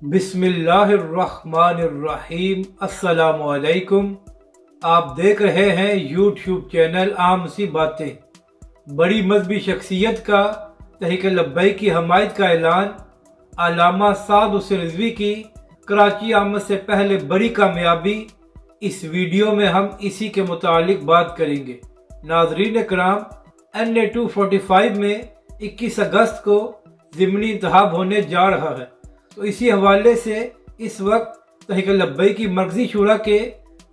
बिस्मिल्लाहिर्रहमानिर्रहीम। अस्सलाम वालेकुम। आप देख रहे हैं यूट्यूब चैनल आम सी बातें। बड़ी मजहबी शख्सियत का तहरीक लब्बैक की हमायत का ऐलान। अल्लामा साद हुसैन रिजवी की कराची आमद से पहले बड़ी कामयाबी। इस वीडियो में हम इसी के मुतालिक बात करेंगे। नाज़रीन कराम, NA 245 में 21 अगस्त को ज़िमनी इंतखाब होने जा रहा है, तो इसी हवाले से इस वक्त तहरीक लब्बैक की मरकज़ी शुरा के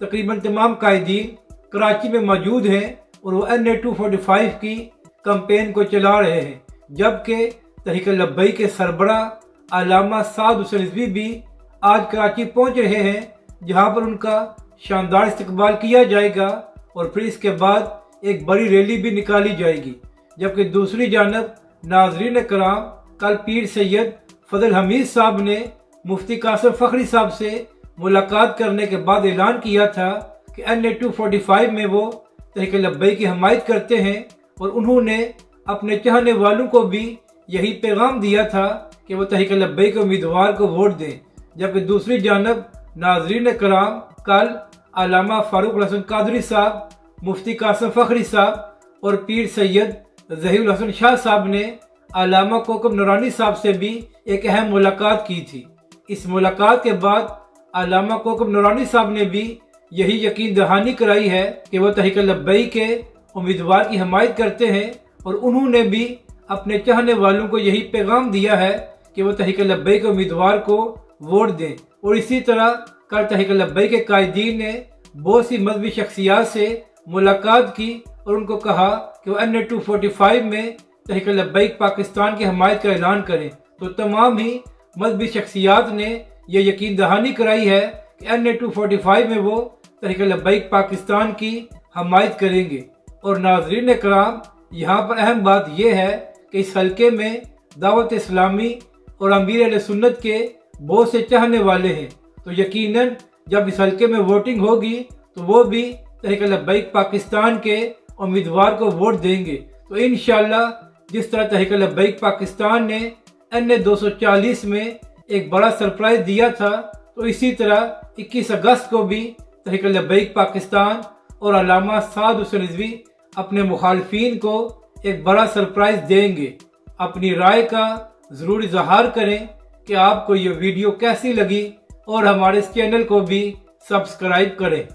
तकरीबन तमाम कायदीन कराची में मौजूद हैं और वो NA 245 की कैंपेन को चला रहे हैं, जबकि तहरीक लब्बैक के सरबराह अल्लामा साद हुसैन रिजवी भी आज कराची पहुंच रहे हैं, जहां पर उनका शानदार इस्तकबाल किया जाएगा और फिर इसके बाद एक बड़ी रैली भी निकाली जाएगी। जबकि दूसरी जानब नाज़रीन कराम, कल पीर सैयद फजल हमीद साहब ने मुफ्ती कासिम फखरी साहब से मुलाकात करने के बाद ऐलान किया था कि NA 245 में वो तहरीक लब्बैक की हमायत करते हैं और उन्होंने अपने चाहने वालों को भी यही पैगाम दिया था कि वो तहरीक लब्बैक के उम्मीदवार को वोट दें। जबकि दूसरी जानब नाज़रीन कराम, कल अल्लामा फारूक हसन कादरी साहब, मुफ्ती कासिम फखरी साहब और पीर सैयद ज़हीरुल हसन शाह साहब ने अल्लामा कोकब नूरानी साहब से भी एक अहम मुलाकात की थी। इस मुलाकात के बाद अल्लामा कोकब नूरानी साहब ने भी यही यकीन दहानी कराई है कि वो तहरीक लब्बैक के उम्मीदवार की हमायत करते हैं और उन्होंने भी अपने चाहने वालों को यही पैगाम दिया है कि वो तहरीक लब्बैक के उम्मीदवार को वोट दें। और इसी तरह कल तहरीक लब्बैक के कायदीन ने बहुत सी मजहबी शख्सियात से मुलाकात की और उनको कहा कि वो NA 245 में तहरीक लब्बैक पाकिस्तान की हमायत का ऐलान करें। तो तमाम ही मजहबी शख्सियात ने यह यकीन दहानी कराई है कि NA 245 में वो तहरीक लब्बैक पाकिस्तान की हमायत करेंगे। और नाज़रीन कराम, यहाँ पर अहम बात यह है कि इस हल्के में दावत इस्लामी और अमीर अहले सुन्नत के बहुत से चाहने वाले हैं, तो यकीनन जब इस हल्के में वोटिंग होगी तो वो भी तहरीक लब्बैक पाकिस्तान के उम्मीदवार को वोट देंगे। तो इंशाअल्लाह जिस तरह तहरीक लब्बैक पाकिस्तान ने NA 240 में एक बड़ा सरप्राइज दिया था, तो इसी तरह 21 अगस्त को भी तहरीक लब्बैक पाकिस्तान और अल्लामा साद हुसैन रिजवी अपने मुखालफीन को एक बड़ा सरप्राइज देंगे। अपनी राय का ज़रूर इजहार करें कि आपको ये वीडियो कैसी लगी और हमारे इस चैनल को भी सब्सक्राइब करें।